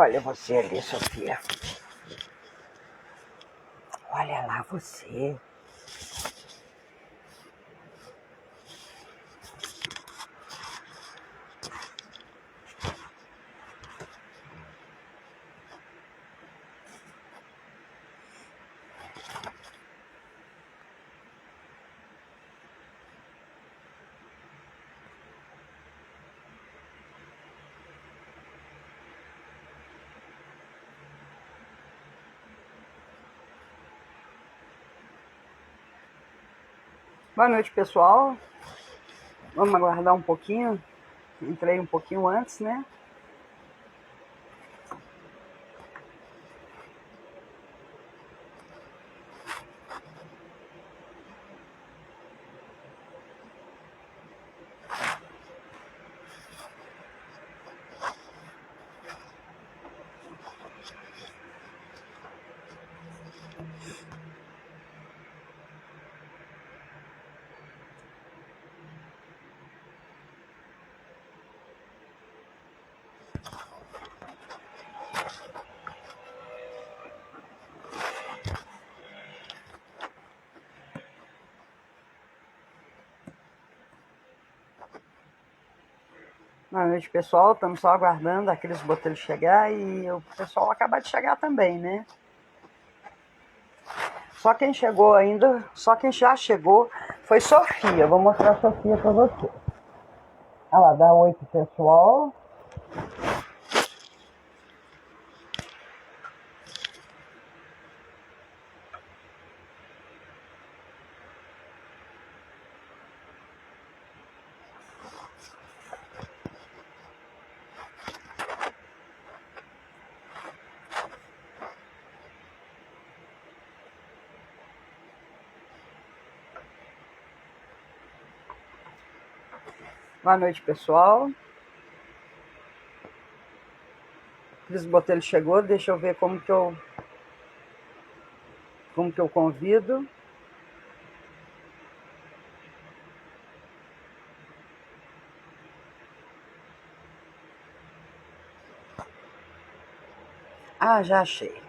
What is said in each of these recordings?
Olha você ali, Sofia. Olha lá você. Boa noite, pessoal. Vamos aguardar um pouquinho. Entrei um pouquinho antes, né? Boa noite, pessoal. Estamos só aguardando aqueles botelhos chegar e o pessoal acabar de chegar também, né? Só quem chegou ainda, só quem já chegou foi Sofia. Vou mostrar a Sofia para você. Olha lá, dá oi pro pessoal. Boa noite, pessoal. Cris Botelho chegou, deixa eu ver como que eu convido. Ah, já achei.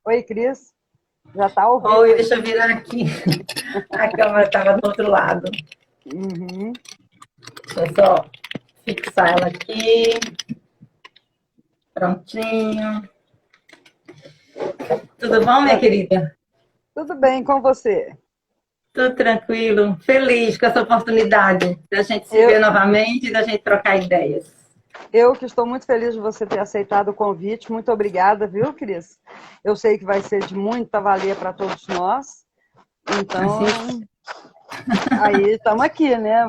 Oi, Cris. Já tá ao vivo. Oi, deixa eu virar aqui. A câmera estava do outro lado. Uhum. Deixa eu só fixar ela aqui. Prontinho. Tudo bom, minha querida? Tudo bem com você? Tudo tranquilo. Feliz com essa oportunidade da gente se ver novamente e da gente trocar ideias. Eu que estou muito feliz de você ter aceitado o convite. Muito obrigada, viu, Cris? Eu sei que vai ser de muita valia para todos nós. Então, Assim, aí estamos aqui, né?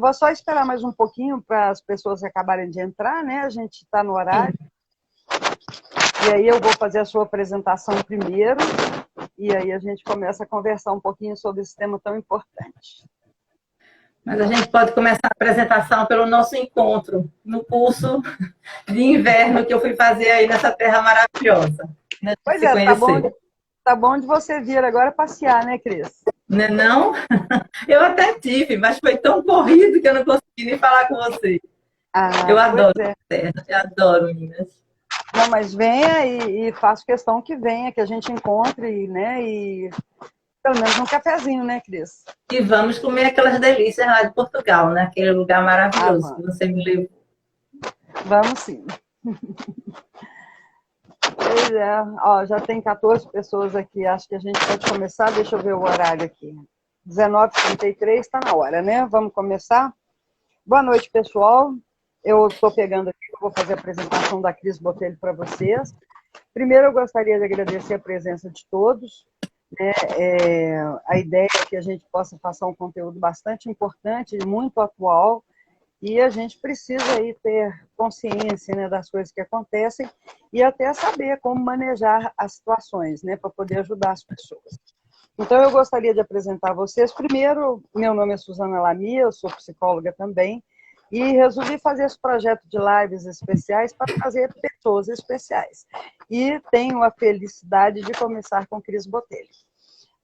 Vou só esperar mais um pouquinho para as pessoas acabarem de entrar, né? A gente está no horário. E aí eu vou fazer a sua apresentação primeiro. E aí a gente começa a conversar um pouquinho sobre esse tema tão importante. mas a gente pode começar a apresentação pelo nosso encontro no curso de inverno que eu fui fazer aí nessa terra maravilhosa. Né? Pois Se é, conhecer. tá bom de você vir agora passear, né, Cris? Não é não? Eu até tive, mas foi tão corrido que eu não consegui nem falar com você. Eu Pois adoro é. a terra, eu adoro Minas. Não, mas venha e faço questão que venha, que a gente encontre, né? E pelo menos um cafezinho, né, Cris? E vamos comer aquelas delícias lá de Portugal, né? Aquele lugar maravilhoso que Vamos. você me levou. Vamos sim. Pois é. Ó, já tem 14 pessoas aqui. Acho que a gente pode começar. Deixa eu ver o horário aqui. 19h33, está na hora, né? Vamos começar? Boa noite, pessoal. Eu estou pegando aqui, eu vou fazer a apresentação da Cris Botelho para vocês. Primeiro, eu gostaria de agradecer a presença de todos. Né? A ideia é que a gente possa passar um conteúdo bastante importante, muito atual, e a gente precisa aí ter consciência, né, das coisas que acontecem e até saber como manejar as situações, né, para poder ajudar as pessoas. Então, eu gostaria de apresentar a vocês. Primeiro, meu nome é Suzana Lamia, eu sou psicóloga também, E resolvi fazer esse projeto de lives especiais para trazer pessoas especiais. E tenho a felicidade de começar com Cris Botelho.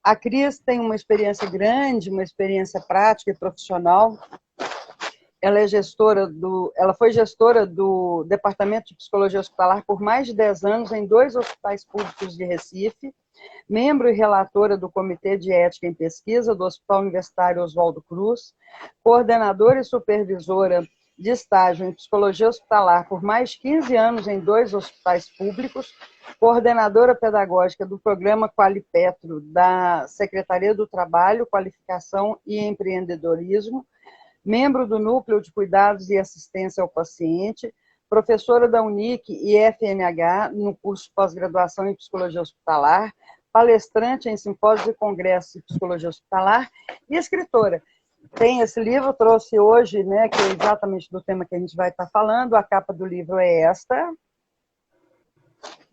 A Cris tem uma experiência grande, uma experiência prática e profissional. Ela foi gestora do Departamento de Psicologia Hospitalar por mais de 10 anos em 2 hospitais públicos de Recife, membro e relatora do Comitê de Ética em Pesquisa do Hospital Universitário Oswaldo Cruz, coordenadora e supervisora de estágio em Psicologia Hospitalar por mais de 15 anos em 2 hospitais públicos, coordenadora pedagógica do programa Qualipetro da Secretaria do Trabalho, Qualificação e Empreendedorismo, membro do Núcleo de Cuidados e Assistência ao Paciente, professora da UNIC e FNH no curso de pós-graduação em Psicologia Hospitalar, palestrante em simpósios e congressos de Psicologia Hospitalar e escritora. Tem esse livro, trouxe hoje, né, que é exatamente do tema que a gente vai estar falando, a capa do livro é esta,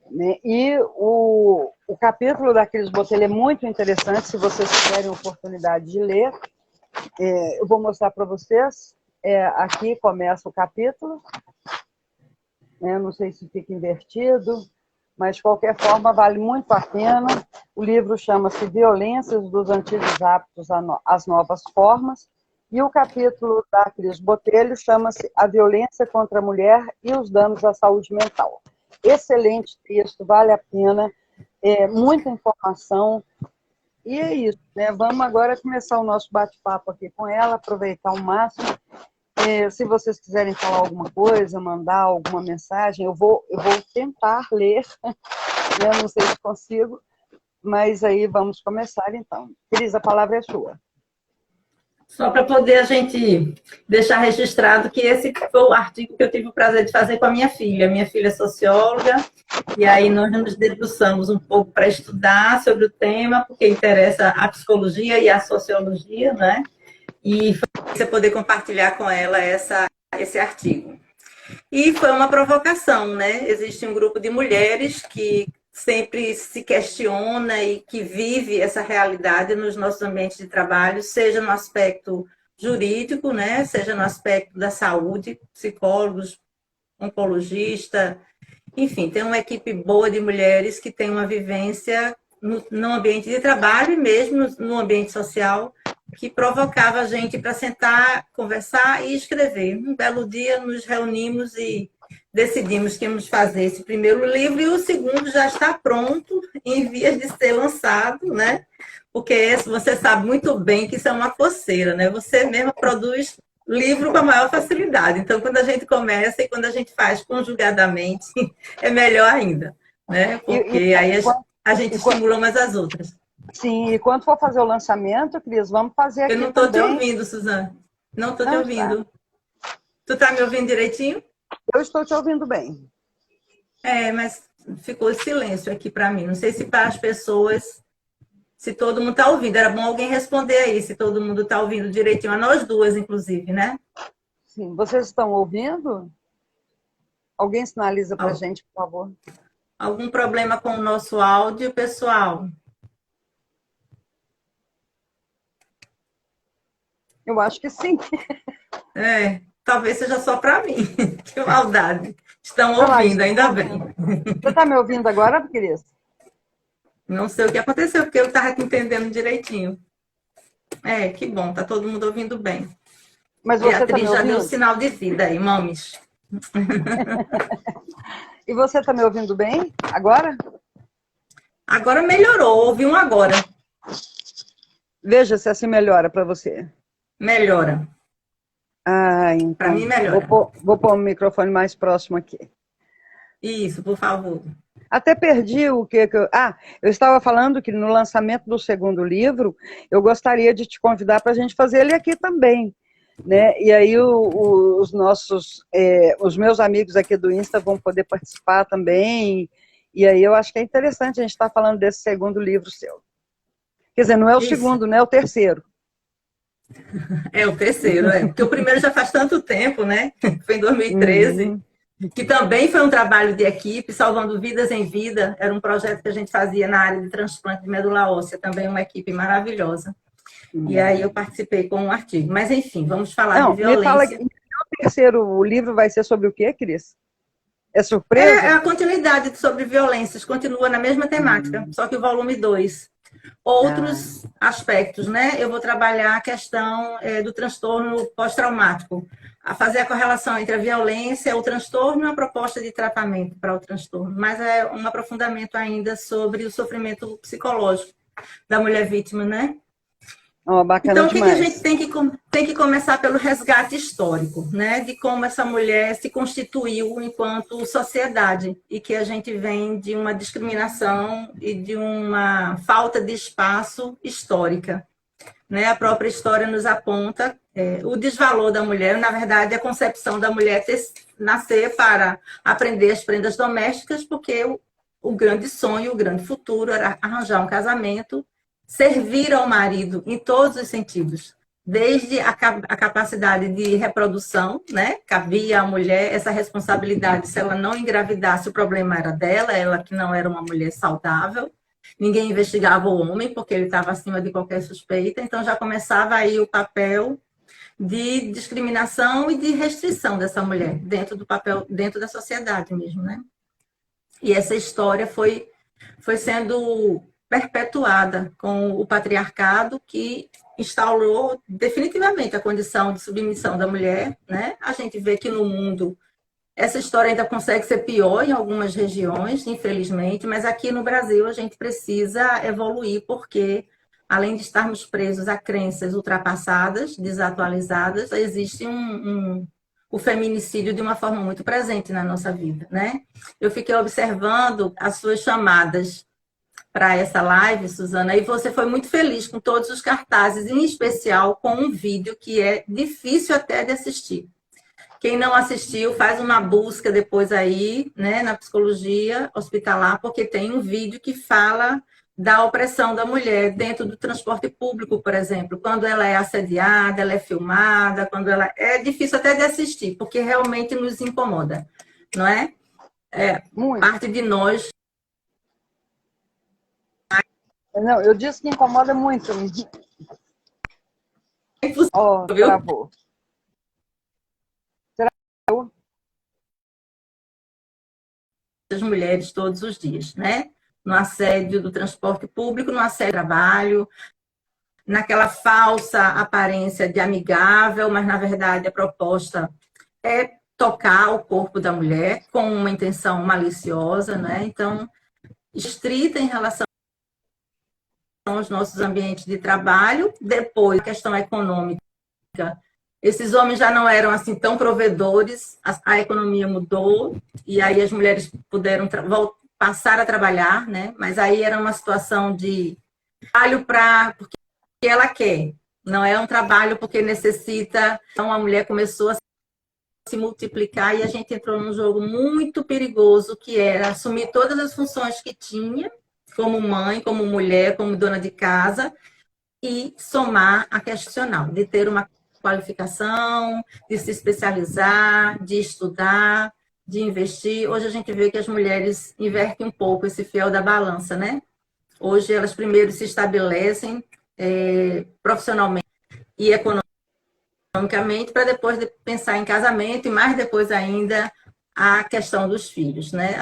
né, e o capítulo da Cris Botelho é muito interessante, se vocês tiverem oportunidade de ler. Eu vou mostrar para vocês. Aqui começa o capítulo. Não sei se fica invertido, mas de qualquer forma vale muito a pena. O livro chama-se Violências dos Antigos Hábitos às Novas Formas. E o capítulo da Cris Botelho chama-se A Violência contra a Mulher e os Danos à Saúde Mental. Excelente texto, vale a pena. Muita informação. E é isso, né? Vamos agora começar o nosso bate-papo aqui com ela, aproveitar ao máximo. Se vocês quiserem falar alguma coisa, mandar alguma mensagem, eu vou tentar ler, né? Não sei se consigo, mas aí vamos começar então. Cris, a palavra é sua. Só para poder a gente deixar registrado que esse foi o artigo que eu tive o prazer de fazer com a minha filha. Minha filha é socióloga, e aí nós nos debruçamos um pouco para estudar sobre o tema, porque interessa a psicologia e a sociologia, né? E foi você poder compartilhar com ela esse artigo. E foi uma provocação, né? Existe um grupo de mulheres que sempre se questiona e que vive essa realidade nos nossos ambientes de trabalho, seja no aspecto jurídico, né? Seja no aspecto da saúde, psicólogos, oncologista, enfim, tem uma equipe boa de mulheres que tem uma vivência no ambiente de trabalho e mesmo no ambiente social que provocava a gente para sentar, conversar e escrever. Um belo dia nos reunimos e decidimos que íamos fazer esse primeiro livro e o segundo já está pronto, em vias de ser lançado, né? Porque você sabe muito bem que isso é uma coceira, né? Você mesma produz livro com a maior facilidade. Então, quando a gente começa e quando a gente faz conjugadamente, é melhor ainda, né? Porque aí a gente estimula umas as outras. Sim, e quando for fazer o lançamento, Cris, vamos fazer aqui. Eu não estou te ouvindo, Suzana. Não estou te ouvindo. Tá. Tu está me ouvindo direitinho? Eu estou te ouvindo bem. Mas ficou silêncio aqui para mim. Não sei se para as pessoas, se todo mundo está ouvindo. Era bom alguém responder aí, se todo mundo está ouvindo direitinho. A nós duas, inclusive, né? Sim. Vocês estão ouvindo? Alguém sinaliza para a gente, por favor. Algum problema com o nosso áudio, pessoal? Eu acho que sim. Talvez seja só para mim. Que maldade. Estão ouvindo, ainda bem. Você está me ouvindo agora, Cris? Não sei o que aconteceu, porque eu estava te entendendo direitinho. Que bom, tá todo mundo ouvindo bem. Mas você tá me ouvindo? Já deu sinal de vida aí, mames. E você está me ouvindo bem agora? Agora melhorou, ouvi um agora. Veja se assim melhora para você. Melhora. Então. Para mim, melhora. Vou pôr o microfone mais próximo aqui. Isso, por favor. Até perdi o que eu... eu estava falando que no lançamento do segundo livro, eu gostaria de te convidar para a gente fazer ele aqui também, né? E aí os meus amigos aqui do Insta vão poder participar também, e aí eu acho que é interessante a gente estar falando desse segundo livro seu. Quer dizer, não é o segundo, né? É o terceiro. É o terceiro, porque o primeiro já faz tanto tempo, né? Foi em 2013, que também foi um trabalho de equipe, Salvando Vidas em Vida, era um projeto que a gente fazia na área de transplante de medula óssea, também uma equipe maravilhosa. E aí eu participei com um artigo. Mas enfim, vamos falar de violência. terceiro livro vai ser sobre o quê, Cris? É surpresa? É a continuidade sobre violências, continua na mesma temática, só que o volume 2. Outros aspectos, né? Eu vou trabalhar a questão do transtorno pós-traumático, a fazer a correlação entre a violência, o transtorno e a proposta de tratamento para o transtorno, mas é um aprofundamento ainda sobre o sofrimento psicológico da mulher vítima, né? Oh, bacana então, o que a demais. gente tem que começar pelo resgate histórico, né? De como essa mulher se constituiu enquanto sociedade e que a gente vem de uma discriminação e de uma falta de espaço histórica, né? A própria história nos aponta o desvalor da mulher, na verdade, a concepção da mulher nascer para aprender as prendas domésticas, porque o grande sonho, o grande futuro era arranjar um casamento, servir ao marido em todos os sentidos, desde a capacidade de reprodução, né? Cabia à mulher essa responsabilidade, se ela não engravidasse, o problema era dela, ela que não era uma mulher saudável, ninguém investigava o homem, porque ele estava acima de qualquer suspeita, então já começava aí o papel de discriminação e de restrição dessa mulher, dentro do papel, dentro da sociedade mesmo, né? E essa história foi sendo perpetuada com o patriarcado, que instaurou definitivamente a condição de submissão da mulher, né? A gente vê que no mundo essa história ainda consegue ser pior em algumas regiões, infelizmente, mas aqui no Brasil a gente precisa evoluir, porque além de estarmos presos a crenças ultrapassadas, desatualizadas, existe o feminicídio de uma forma muito presente na nossa vida, né? Eu fiquei observando as suas chamadas para essa live, Suzana, e você foi muito feliz com todos os cartazes, em especial com um vídeo que é difícil até de assistir. Quem não assistiu, faz uma busca depois aí, né, na psicologia hospitalar, porque tem um vídeo que fala da opressão da mulher dentro do transporte público, por exemplo. Quando ela é assediada, ela é filmada, quando ela... É difícil até de assistir, porque realmente nos incomoda, não é? Parte de nós... Não, eu disse que incomoda muito. Oh, travou. As mulheres todos os dias, né? No assédio do transporte público, no assédio do trabalho, naquela falsa aparência de amigável, mas na verdade a proposta é tocar o corpo da mulher com uma intenção maliciosa, né? Então, estrita em relação aos nossos ambientes de trabalho. Depois, a questão econômica. Esses homens já não eram assim tão provedores, a economia mudou, e aí as mulheres puderam passar a trabalhar, né? Mas aí era uma situação de trabalho porque ela quer, não é um trabalho porque necessita. Então a mulher começou a se multiplicar e a gente entrou num jogo muito perigoso, que era assumir todas as funções que tinha, como mãe, como mulher, como dona de casa, e somar a questional, de ter uma qualificação, de se especializar, de estudar, de investir. Hoje a gente vê que as mulheres invertem um pouco esse fiel da balança, né? Hoje elas primeiro se estabelecem profissionalmente e economicamente, para depois pensar em casamento e mais depois ainda a questão dos filhos, né?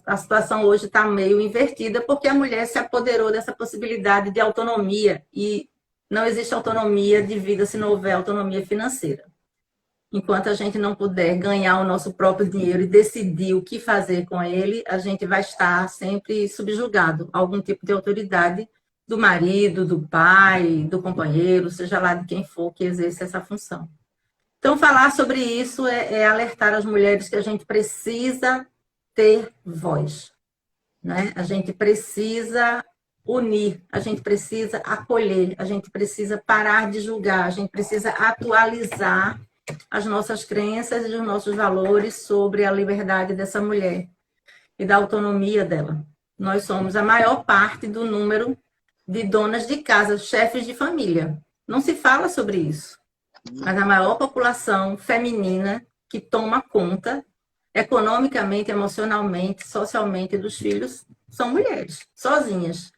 A situação hoje está meio invertida porque a mulher se apoderou dessa possibilidade de autonomia e não existe autonomia de vida se não houver autonomia financeira. Enquanto a gente não puder ganhar o nosso próprio dinheiro e decidir o que fazer com ele, a gente vai estar sempre subjugado a algum tipo de autoridade do marido, do pai, do companheiro, seja lá de quem for que exerça essa função. Então, falar sobre isso é alertar as mulheres que a gente precisa ter voz, né? A gente precisa unir, a gente precisa acolher, a gente precisa parar de julgar, a gente precisa atualizar as nossas crenças e os nossos valores sobre a liberdade dessa mulher e da autonomia dela. Nós somos a maior parte do número de donas de casa, chefes de família. Não se fala sobre isso. Mas a maior população feminina que toma conta economicamente, emocionalmente, socialmente dos filhos são mulheres, sozinhas,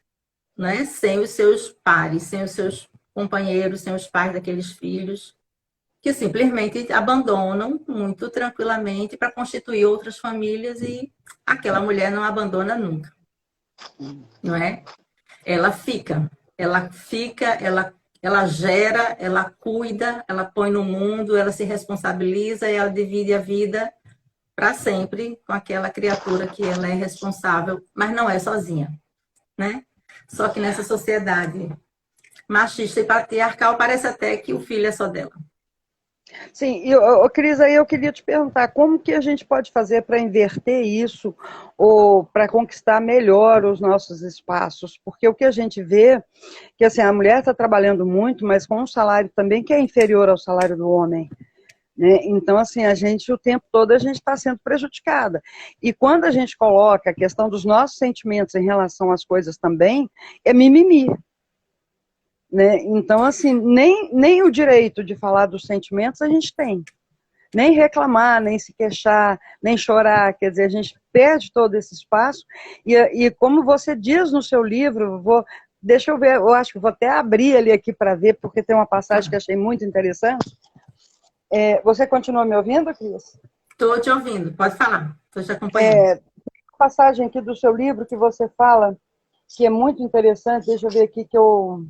né? Sem os seus pares, sem os seus companheiros, sem os pais daqueles filhos. que simplesmente abandonam muito tranquilamente para constituir outras famílias e aquela mulher não abandona nunca, não é? Ela gera, ela cuida, ela põe no mundo, ela se responsabiliza e ela divide a vida para sempre com aquela criatura que ela é responsável, mas não é sozinha, né? Só que nessa sociedade machista e patriarcal parece até que o filho é só dela. Sim, Cris, aí eu queria te perguntar, como que a gente pode fazer para inverter isso ou para conquistar melhor os nossos espaços? Porque o que a gente vê, que assim, a mulher está trabalhando muito, mas com um salário também que é inferior ao salário do homem, né? Então, assim, a gente, o tempo todo, a gente está sendo prejudicada. E quando a gente coloca a questão dos nossos sentimentos em relação às coisas também, é mimimi. Né? Então, assim, nem o direito de falar dos sentimentos a gente tem. Nem reclamar, nem se queixar, nem chorar. Quer dizer, a gente perde todo esse espaço. E como você diz no seu livro, deixa eu ver, eu acho que vou até abrir ele aqui para ver, porque tem uma passagem que achei muito interessante. Você continua me ouvindo, Cris? Estou te ouvindo, pode falar, estou te acompanhando. Uma passagem aqui do seu livro que você fala, que é muito interessante, deixa eu ver aqui que eu...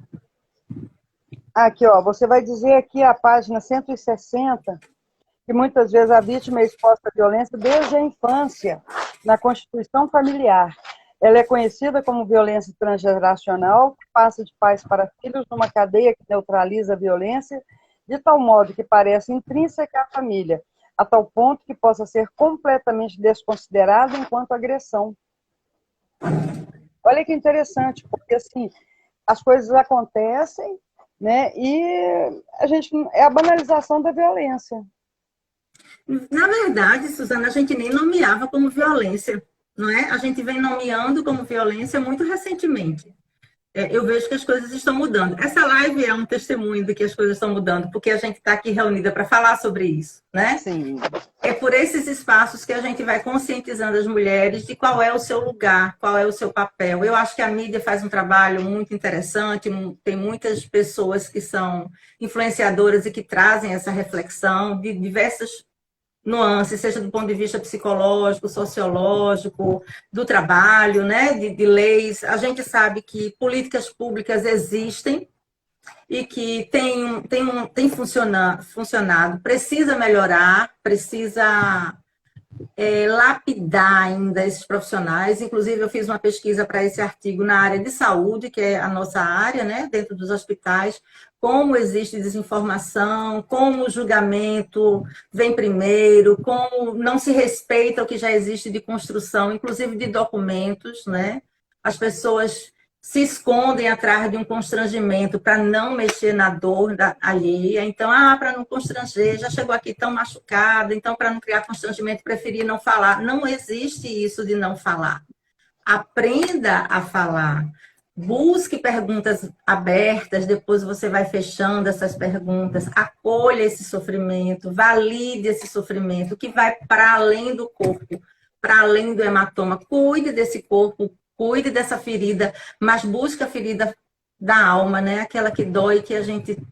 Aqui, ó, você vai dizer aqui a página 160, que muitas vezes a vítima é exposta à violência desde a infância, na constituição familiar. Ela é conhecida como violência transgeracional, que passa de pais para filhos numa cadeia que neutraliza a violência, de tal modo que parece intrínseca à família, a tal ponto que possa ser completamente desconsiderada enquanto agressão. Olha que interessante, porque assim, as coisas acontecem, né? E a gente é a banalização da violência. Na verdade, Suzana, a gente nem nomeava como violência, não é? A gente vem nomeando como violência muito recentemente. Eu vejo que as coisas estão mudando. Essa live é um testemunho de que as coisas estão mudando, porque a gente está aqui reunida para falar sobre isso, né? Sim. É por esses espaços que a gente vai conscientizando as mulheres de qual é o seu lugar, qual é o seu papel. Eu acho que a mídia faz um trabalho muito interessante, tem muitas pessoas que são influenciadoras e que trazem essa reflexão de diversas nuances, seja do ponto de vista psicológico, sociológico, do trabalho, né, de leis. A gente sabe que políticas públicas existem e que tem funcionado, precisa melhorar, precisa lapidar ainda esses profissionais. Inclusive, eu fiz uma pesquisa para esse artigo na área de saúde, que é a nossa área, né, dentro dos hospitais, como existe desinformação, como o julgamento vem primeiro, como não se respeita o que já existe de construção, inclusive de documentos, né? As pessoas se escondem atrás de um constrangimento para não mexer na dor alheia. Então, para não constranger, já chegou aqui tão machucada, então, para não criar constrangimento, preferi não falar. Não existe isso de não falar. Aprenda a falar. Busque perguntas abertas, depois você vai fechando essas perguntas. Acolha esse sofrimento, valide esse sofrimento, que vai para além do corpo, para além do hematoma. Cuide desse corpo, cuide dessa ferida, mas busque a ferida da alma, né? Aquela que dói, que a gente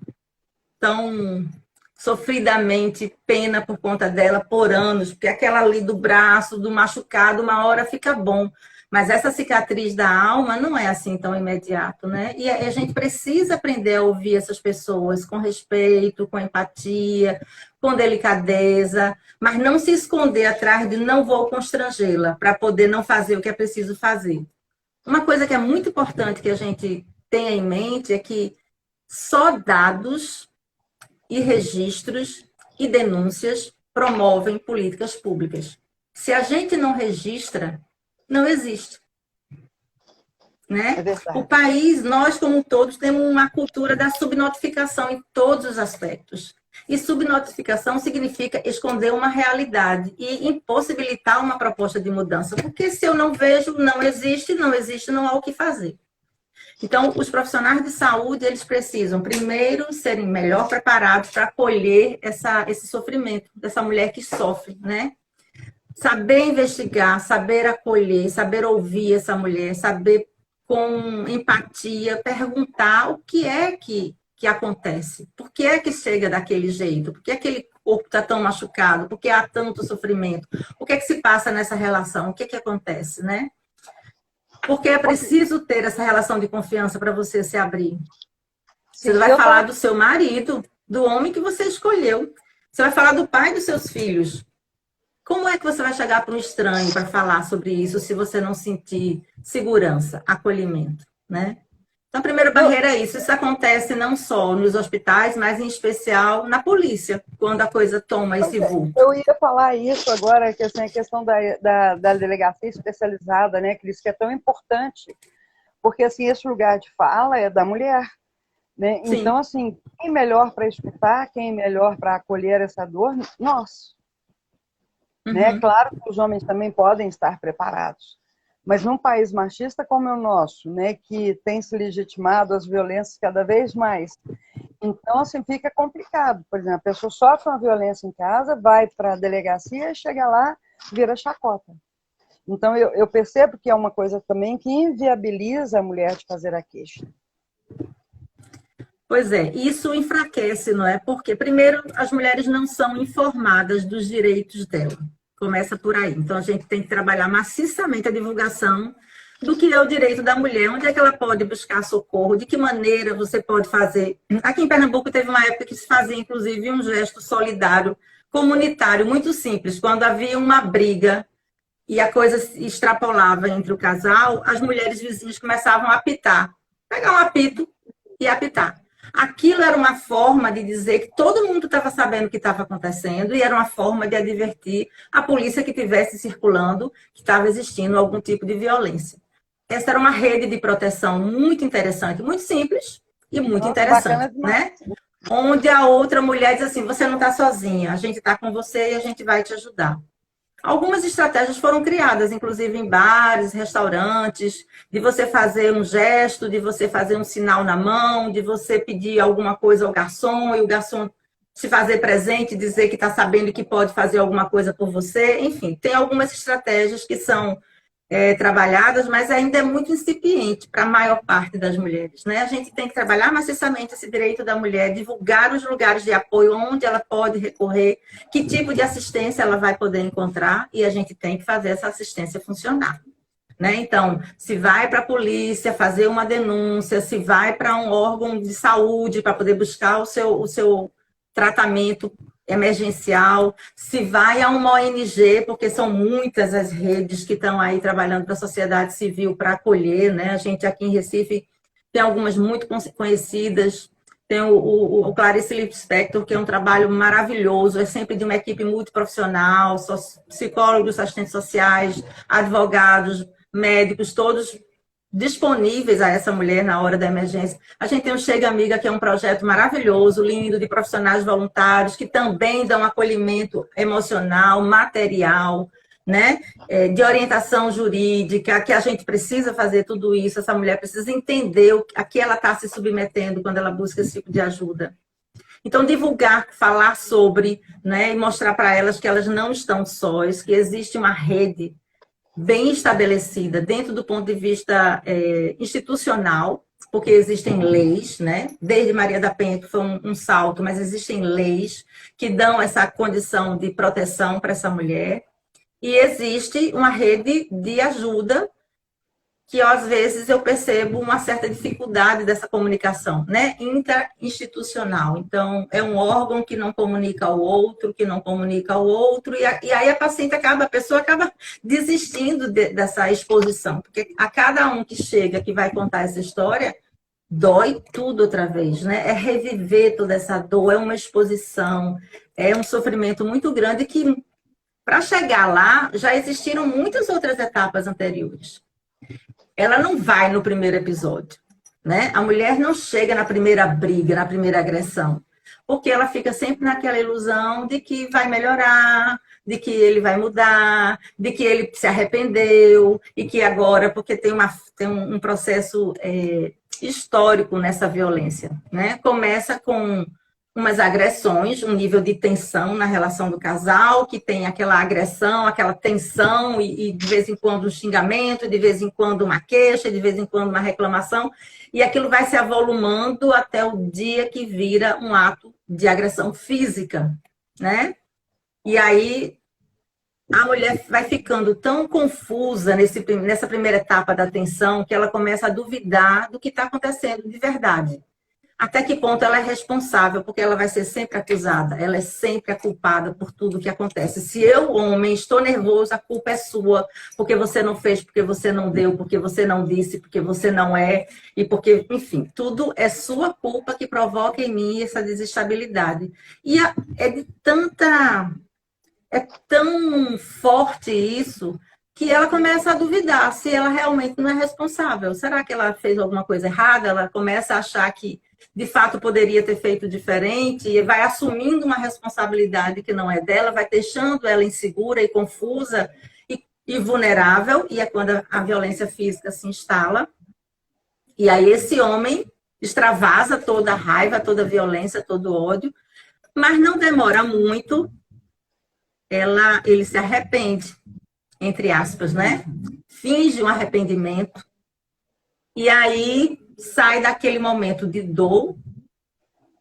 tão sofridamente pena por conta dela por anos, porque aquela ali do braço, do machucado, uma hora fica bom. Mas essa cicatriz da alma não é assim tão imediato, né? E a gente precisa aprender a ouvir essas pessoas com respeito, com empatia, com delicadeza, mas não se esconder atrás de não vou constrangê-la para poder não fazer o que é preciso fazer. Uma coisa que é muito importante que a gente tenha em mente é que só dados e registros e denúncias promovem políticas públicas. Se a gente não registra, não existe. Né? É o país, nós como todos, temos uma cultura da subnotificação em todos os aspectos. E subnotificação significa esconder uma realidade e impossibilitar uma proposta de mudança. Porque se eu não vejo, não existe, não há o que fazer. Então, os profissionais de saúde, eles precisam, primeiro, serem melhor preparados para acolher esse sofrimento dessa mulher que sofre, né? Saber investigar, saber acolher, saber ouvir essa mulher, saber com empatia perguntar o que é que que acontece? Por que é que chega daquele jeito? Por que aquele corpo está tão machucado? Por que há tanto sofrimento? O que é que se passa nessa relação? O que é que acontece, né? Porque é preciso ter essa relação de confiança para você se abrir. Você vai falar do seu marido, do homem que você escolheu. Você vai falar do pai dos seus filhos. Como é que você vai chegar para um estranho para falar sobre isso se você não sentir segurança, acolhimento, né? Então, a primeira barreira é isso. Isso acontece não só nos hospitais, mas em especial na polícia, quando a coisa toma esse vulto. Eu ia falar isso agora, que assim, a questão da delegacia especializada, né, Cris, que é tão importante, porque assim, esse lugar de fala é da mulher. Né? Então, assim, quem melhor para escutar, quem melhor para acolher essa dor? Nós. Né? Claro que os homens também podem estar preparados. Mas num país machista como é o nosso, né, que tem se legitimado as violências cada vez mais, então assim fica complicado. Por exemplo, a pessoa sofre uma violência em casa, vai para a delegacia, chega lá, vira chacota. Então eu percebo que é uma coisa também que inviabiliza a mulher de fazer a queixa. Pois é, isso enfraquece, não é? Porque, primeiro, as mulheres não são informadas dos direitos dela. Começa por aí. Então, a gente tem que trabalhar maciçamente a divulgação do que é o direito da mulher, onde é que ela pode buscar socorro, de que maneira você pode fazer. Aqui em Pernambuco teve uma época que se fazia, inclusive, um gesto solidário, comunitário, muito simples. Quando havia uma briga e a coisa se extrapolava entre o casal, as mulheres vizinhas começavam a apitar. Pegar um apito e apitar. Aquilo era uma forma de dizer que todo mundo estava sabendo o que estava acontecendo e era uma forma de advertir a polícia que estivesse circulando que estava existindo algum tipo de violência. Essa era uma rede de proteção muito interessante, muito simples e muito interessante, né? Onde a outra mulher diz assim, você não está sozinha, a gente está com você e a gente vai te ajudar. Algumas estratégias foram criadas, inclusive em bares, restaurantes, de você fazer um gesto, de você fazer um sinal na mão, de você pedir alguma coisa ao garçom e o garçom se fazer presente, dizer que está sabendo que pode fazer alguma coisa por você. Enfim, tem algumas estratégias que são trabalhadas, mas ainda é muito incipiente para a maior parte das mulheres, né? A gente tem que trabalhar maciçamente esse direito da mulher, divulgar os lugares de apoio, onde ela pode recorrer, que tipo de assistência ela vai poder encontrar, e a gente tem que fazer essa assistência funcionar. Né? Então, se vai para a polícia fazer uma denúncia, se vai para um órgão de saúde para poder buscar o seu tratamento emergencial, se vai a uma ONG, porque são muitas as redes que estão aí trabalhando para a sociedade civil para acolher, né? A gente aqui em Recife tem algumas muito conhecidas, tem o Clarice Lispector, que é um trabalho maravilhoso, é sempre de uma equipe multiprofissional, psicólogos, assistentes sociais, advogados, médicos, todos disponíveis a essa mulher na hora da emergência. A gente tem o Chega Amiga, que é um projeto maravilhoso, lindo, de profissionais voluntários, que também dão acolhimento emocional, material, né? De orientação jurídica, que a gente precisa fazer tudo isso, essa mulher precisa entender a que ela está se submetendo quando ela busca esse tipo de ajuda. Então, divulgar, falar sobre, né? E mostrar para elas que elas não estão sós, que existe uma rede bem estabelecida dentro do ponto de vista institucional, porque existem leis, né? Desde Maria da Penha, que foi um salto, mas existem leis que dão essa condição de proteção para essa mulher. E existe uma rede de ajuda que, às vezes, eu percebo uma certa dificuldade dessa comunicação, né? Interinstitucional. Então, é um órgão que não comunica ao outro, que não comunica ao outro, e aí a pessoa acaba desistindo dessa exposição, porque a cada um que chega, que vai contar essa história, dói tudo outra vez, né? É reviver toda essa dor, é uma exposição, é um sofrimento muito grande que, para chegar lá, já existiram muitas outras etapas anteriores. Ela não vai no primeiro episódio, né? A mulher não chega na primeira briga, na primeira agressão, porque ela fica sempre naquela ilusão de que vai melhorar, de que ele vai mudar, de que ele se arrependeu e que agora, porque tem um processo histórico nessa violência, né? Começa com umas agressões, um nível de tensão na relação do casal, que tem aquela agressão, aquela tensão, e de vez em quando um xingamento, de vez em quando uma queixa, de vez em quando uma reclamação, e aquilo vai se avolumando até o dia que vira um ato de agressão física, né? E aí a mulher vai ficando tão confusa nessa primeira etapa da tensão que ela começa a duvidar do que está acontecendo de verdade. Até que ponto ela é responsável, porque ela vai ser sempre acusada, ela é sempre a culpada por tudo que acontece. Se eu, homem, estou nervoso, a culpa é sua, porque você não fez, porque você não deu, porque você não disse, porque você não é, e porque, enfim, tudo é sua culpa que provoca em mim essa desestabilidade. E é tão forte isso, que ela começa a duvidar se ela realmente não é responsável. Será que ela fez alguma coisa errada? Ela começa a achar que de fato poderia ter feito diferente e vai assumindo uma responsabilidade que não é dela, vai deixando ela insegura e confusa e vulnerável, e é quando a violência física se instala. E aí esse homem extravasa toda a raiva, toda a violência, todo o ódio, mas não demora muito, ele se arrepende, entre aspas, né? Finge um arrependimento, e aí sai daquele momento de dor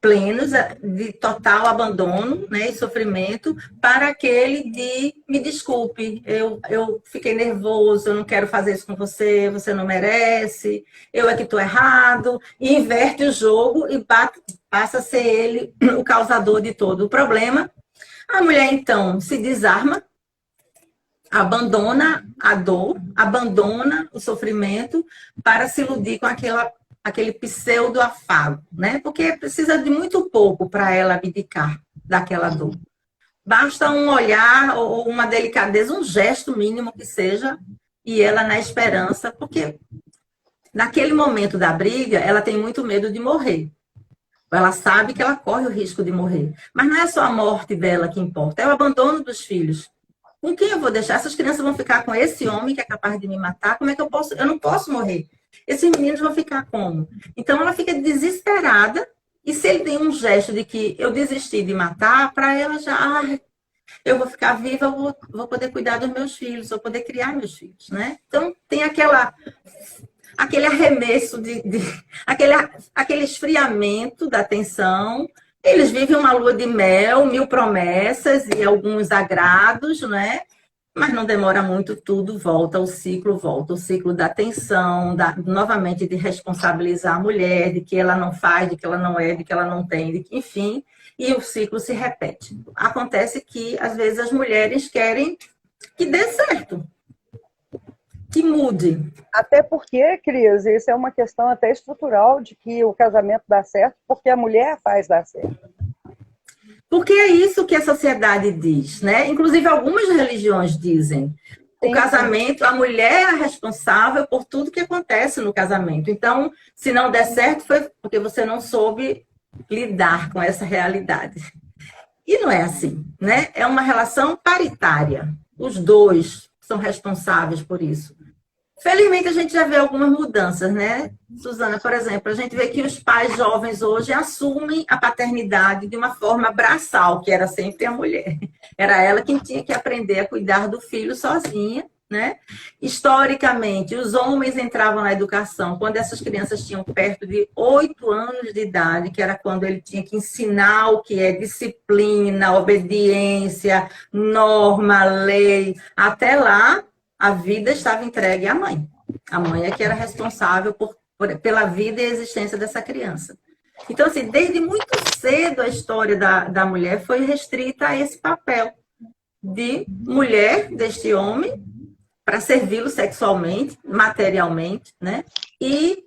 plenos, de total abandono, né, e sofrimento, para aquele de me desculpe, eu fiquei nervoso, eu não quero fazer isso com você, você não merece, eu é que estou errado, e inverte o jogo e passa a ser ele o causador de todo o problema. A mulher, então, se desarma, abandona a dor, abandona o sofrimento para se iludir com aquele pseudo-afago, né? Porque precisa de muito pouco para ela abdicar daquela dor. Basta um olhar ou uma delicadeza, um gesto mínimo que seja, e ela na esperança, porque naquele momento da briga, ela tem muito medo de morrer. Ela sabe que ela corre o risco de morrer. Mas não é só a morte dela que importa, é o abandono dos filhos. Com quem eu vou deixar? Essas crianças vão ficar com esse homem que é capaz de me matar? Como é que eu posso? Eu não posso morrer. Esses meninos vão ficar como? Então ela fica desesperada, e se ele tem um gesto de que eu desisti de matar, para ela já, eu vou ficar viva, eu vou poder cuidar dos meus filhos, vou poder criar meus filhos, né? Então tem aquele arremesso aquele esfriamento da tensão. Eles vivem uma lua de mel, 1000 promessas e alguns agrados, né? Mas não demora muito, tudo volta o ciclo da tensão, novamente de responsabilizar a mulher, de que ela não faz, de que ela não é, de que ela não tem, de que, enfim, e o ciclo se repete. Acontece que, às vezes, as mulheres querem que dê certo, que mude. Até porque, Cris, isso é uma questão até estrutural de que o casamento dá certo porque a mulher faz dar certo. Porque é isso que a sociedade diz, né? Inclusive, algumas religiões dizem. O casamento, a mulher é a responsável por tudo que acontece no casamento. Então, se não der certo, foi porque você não soube lidar com essa realidade. E não é assim, né? É uma relação paritária. Os dois são responsáveis por isso. Felizmente, a gente já vê algumas mudanças, né? Suzana, por exemplo, a gente vê que os pais jovens hoje assumem a paternidade de uma forma braçal, que era sempre a mulher. Era ela quem tinha que aprender a cuidar do filho sozinha, né? Historicamente, os homens entravam na educação quando essas crianças tinham perto de 8 anos de idade, que era quando ele tinha que ensinar o que é disciplina, obediência, norma, lei. Até lá, a vida estava entregue à mãe. A mãe é que era responsável pela vida e a existência dessa criança. Então, assim, desde muito cedo a história da mulher foi restrita a esse papel de mulher deste homem para servi-lo sexualmente, materialmente, né? E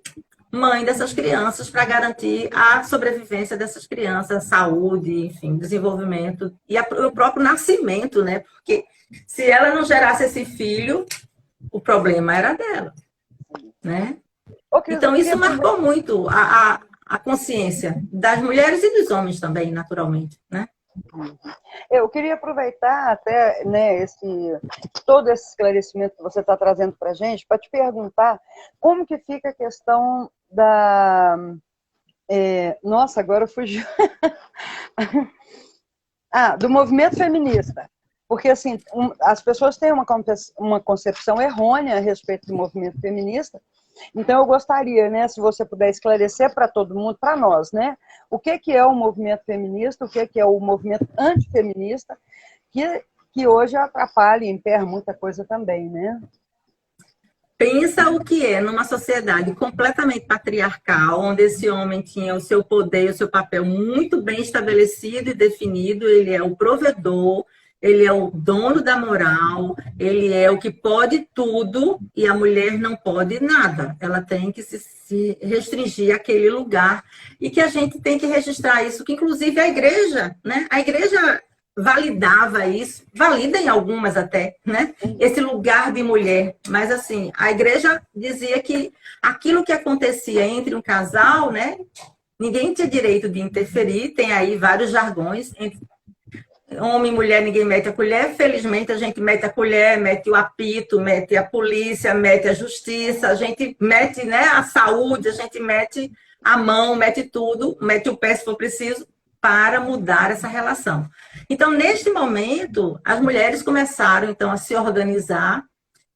mãe dessas crianças para garantir a sobrevivência dessas crianças, saúde, enfim, desenvolvimento e o próprio nascimento, né? Porque se ela não gerasse esse filho, o problema era dela, né? Então, isso marcou muito a consciência das mulheres e dos homens também, naturalmente, né? Eu queria aproveitar até, né, todo esse esclarecimento que você está trazendo para a gente, para te perguntar como que fica a questão Nossa, agora eu fugi. Do movimento feminista. Porque, assim, as pessoas têm uma concepção errônea a respeito do movimento feminista. Então, eu gostaria, né, se você puder esclarecer para todo mundo, para nós, né, o que é o movimento feminista, o que é o movimento antifeminista, que hoje atrapalha e emperra muita coisa também, né? Pensa o que é numa sociedade completamente patriarcal, onde esse homem tinha o seu poder, o seu papel muito bem estabelecido e definido, ele é o provedor, ele é o dono da moral, ele é o que pode tudo e a mulher não pode nada. Ela tem que se restringir àquele lugar e que a gente tem que registrar isso, que inclusive a igreja, né? A igreja validava isso, valida em algumas até, né? Esse lugar de mulher. Mas, assim, a igreja dizia que aquilo que acontecia entre um casal, né? Ninguém tinha direito de interferir, tem aí vários jargões. Entre homem e mulher, ninguém mete a colher. Felizmente, a gente mete a colher, mete o apito, mete a polícia, mete a justiça, a gente mete, né, a saúde, a gente mete a mão, mete tudo, mete o pé se for preciso, para mudar essa relação. Então, neste momento, as mulheres começaram, então, a se organizar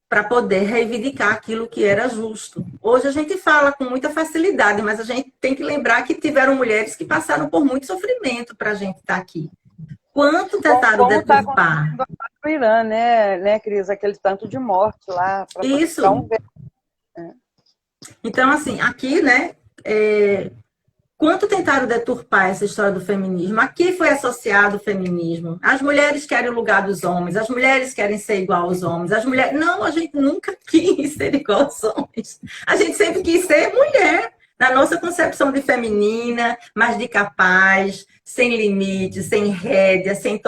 para poder reivindicar aquilo que era justo. Hoje a gente fala com muita facilidade, mas a gente tem que lembrar que tiveram mulheres que passaram por muito sofrimento para a gente estar aqui. Quanto tentaram deturpar? No Irã, né, Cris? Aquele tanto de morte lá. Isso. Então, assim, aqui, né, quanto tentaram deturpar essa história do feminismo? Aqui foi associado o feminismo. As mulheres querem o lugar dos homens, as mulheres querem ser igual aos homens. As mulheres... Não, a gente nunca quis ser igual aos homens. A gente sempre quis ser mulher. Na nossa concepção de feminina, mas de capaz, sem limites, sem rédea, sem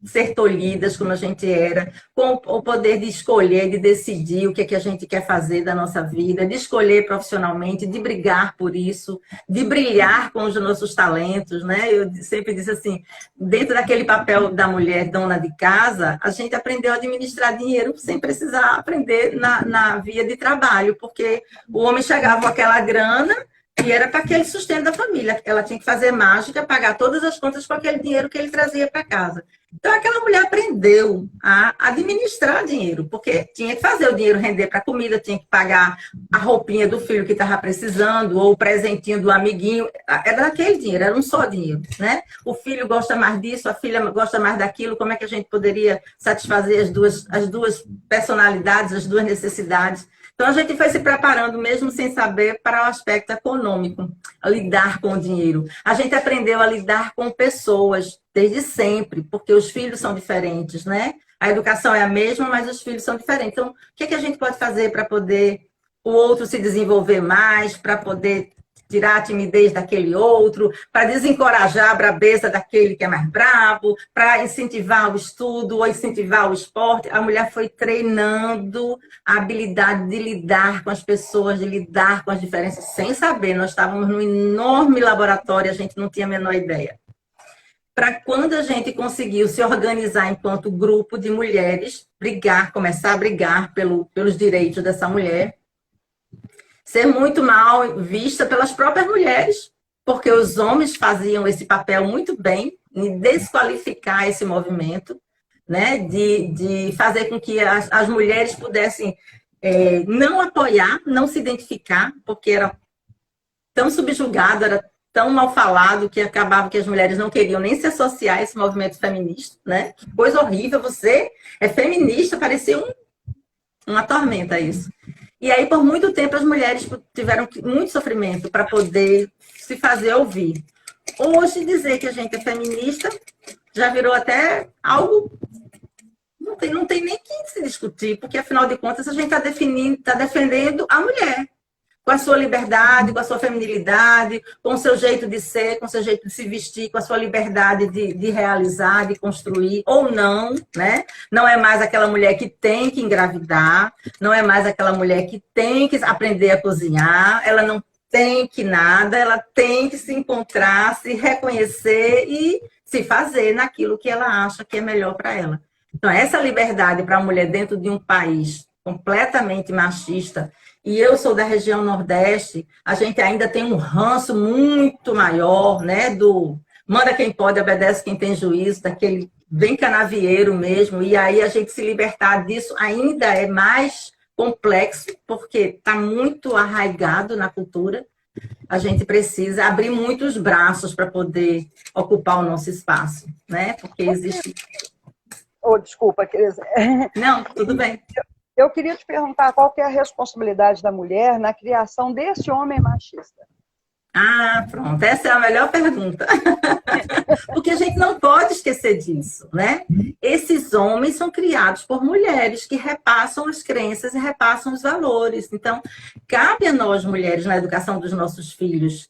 ser tolhidas como a gente era, com o poder de escolher, de decidir o que é que a gente quer fazer da nossa vida, de escolher profissionalmente, de brigar por isso, de brilhar com os nossos talentos, né? Eu sempre disse assim, dentro daquele papel da mulher dona de casa, a gente aprendeu a administrar dinheiro sem precisar aprender na via de trabalho, porque o homem chegava com aquela grana e era para aquele sustento da família. Ela tinha que fazer mágica, pagar todas as contas com aquele dinheiro que ele trazia para casa. Então, aquela mulher aprendeu a administrar dinheiro, porque tinha que fazer o dinheiro render para comida, tinha que pagar a roupinha do filho que estava precisando, ou o presentinho do amiguinho. Era daquele dinheiro, era um só dinheiro, né? O filho gosta mais disso, a filha gosta mais daquilo, como é que a gente poderia satisfazer as duas personalidades, as duas necessidades? Então, a gente foi se preparando, mesmo sem saber, para o aspecto econômico, a lidar com o dinheiro. A gente aprendeu a lidar com pessoas desde sempre, porque os filhos são diferentes, né? A educação é a mesma, mas os filhos são diferentes. Então, o que é que a gente pode fazer para poder o outro se desenvolver mais, para poder tirar a timidez daquele outro, para desencorajar a brabeza daquele que é mais bravo, para incentivar o estudo ou incentivar o esporte? A mulher foi treinando a habilidade de lidar com as pessoas, de lidar com as diferenças, sem saber. Nós estávamos num enorme laboratório, a gente não tinha a menor ideia. Para quando a gente conseguiu se organizar enquanto grupo de mulheres, começar a brigar pelos direitos dessa mulher, ser muito mal vista pelas próprias mulheres, porque os homens faziam esse papel muito bem, em desqualificar esse movimento, né? De fazer com que as mulheres pudessem não apoiar, não se identificar, porque era tão subjugado, era tão mal falado, que acabava que as mulheres não queriam nem se associar a esse movimento feminista, né? Que coisa horrível, você é feminista, parecia uma tormenta isso. E aí, por muito tempo, as mulheres tiveram muito sofrimento para poder se fazer ouvir. Hoje, dizer que a gente é feminista já virou até algo... Não tem nem que se discutir, porque, afinal de contas, a gente está defendendo a mulher, com a sua liberdade, com a sua feminilidade, com o seu jeito de ser, com o seu jeito de se vestir, com a sua liberdade de realizar, de construir, ou não, né? Não é mais aquela mulher que tem que engravidar, não é mais aquela mulher que tem que aprender a cozinhar, ela não tem que nada, ela tem que se encontrar, se reconhecer e se fazer naquilo que ela acha que é melhor para ela. Então, essa liberdade para a mulher dentro de um país completamente machista, e eu sou da região Nordeste, a gente ainda tem um ranço muito maior, né, do manda quem pode, obedece quem tem juízo, daquele bem canavieiro mesmo, e aí a gente se libertar disso ainda é mais complexo, porque está muito arraigado na cultura. A gente precisa abrir muitos braços para poder ocupar o nosso espaço, né? Porque existe... Oh, desculpa, Cris. Não, tudo bem. Eu queria te perguntar qual que é a responsabilidade da mulher na criação desse homem machista. Ah, pronto, essa é a melhor pergunta. Porque a gente não pode esquecer disso, né? Esses homens são criados por mulheres que repassam as crenças e repassam os valores. Então, cabe a nós, mulheres, na educação dos nossos filhos,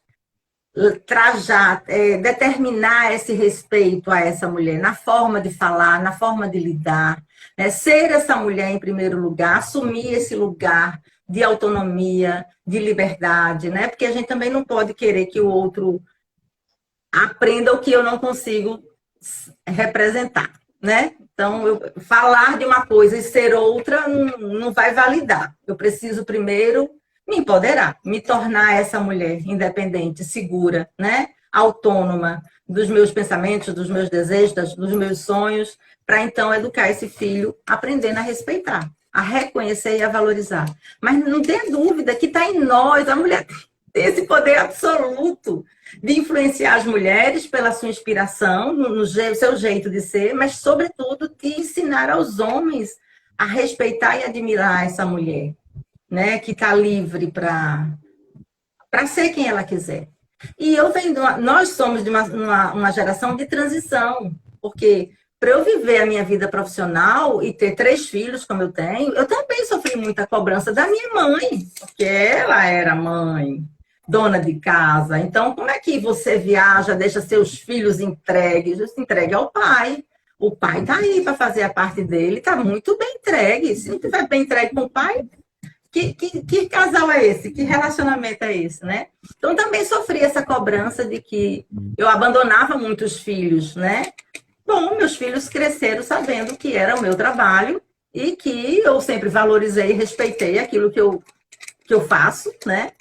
trajar, determinar esse respeito a essa mulher, na forma de falar, na forma de lidar, né? Ser essa mulher em primeiro lugar, assumir esse lugar de autonomia, de liberdade, né? Porque a gente também não pode querer que o outro aprenda o que eu não consigo representar, né? Então, falar de uma coisa e ser outra não vai validar. Eu preciso primeiro me empoderar, me tornar essa mulher independente, segura, né? Autônoma dos meus pensamentos, dos meus desejos, dos meus sonhos, para então educar esse filho aprendendo a respeitar, a reconhecer e a valorizar. Mas não tenha dúvida que está em nós, a mulher tem esse poder absoluto de influenciar as mulheres pela sua inspiração, no seu jeito de ser, mas, sobretudo, de ensinar aos homens a respeitar e admirar essa mulher, né, que está livre para ser quem ela quiser. E nós somos de uma geração de transição, porque para eu viver a minha vida profissional e ter 3 filhos como eu tenho, eu também sofri muita cobrança da minha mãe, porque ela era mãe, dona de casa. Então, como é que você viaja, deixa seus filhos entregues? Se entregue ao pai. O pai está aí para fazer a parte dele, está muito bem entregue. Se não estiver bem entregue com o pai, que casal é esse? Que relacionamento é esse, né? Então, também sofri essa cobrança de que eu abandonava muitos filhos, né? Bom, meus filhos cresceram sabendo que era o meu trabalho e que eu sempre valorizei e respeitei aquilo que eu faço, né?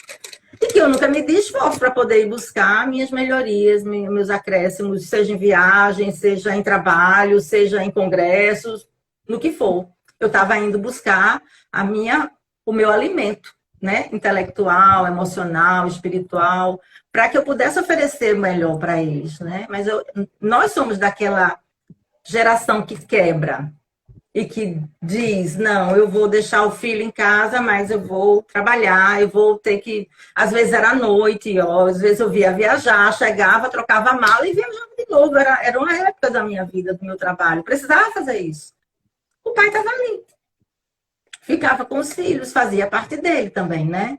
E que eu nunca me dei esforço para poder ir buscar minhas melhorias, meus acréscimos, seja em viagem, seja em trabalho, seja em congressos, no que for. Eu estava indo buscar o meu alimento, né? Intelectual, emocional, espiritual, para que eu pudesse oferecer o melhor para eles, né? Mas nós somos daquela geração que quebra e que diz, não, eu vou deixar o filho em casa, mas eu vou trabalhar, eu vou ter que... Às vezes era à noite, às vezes eu via viajar, chegava, trocava a mala e viajava de novo. Era uma época da minha vida, do meu trabalho. Precisava fazer isso. O pai estava ali. Ficava com os filhos, fazia parte dele também, né?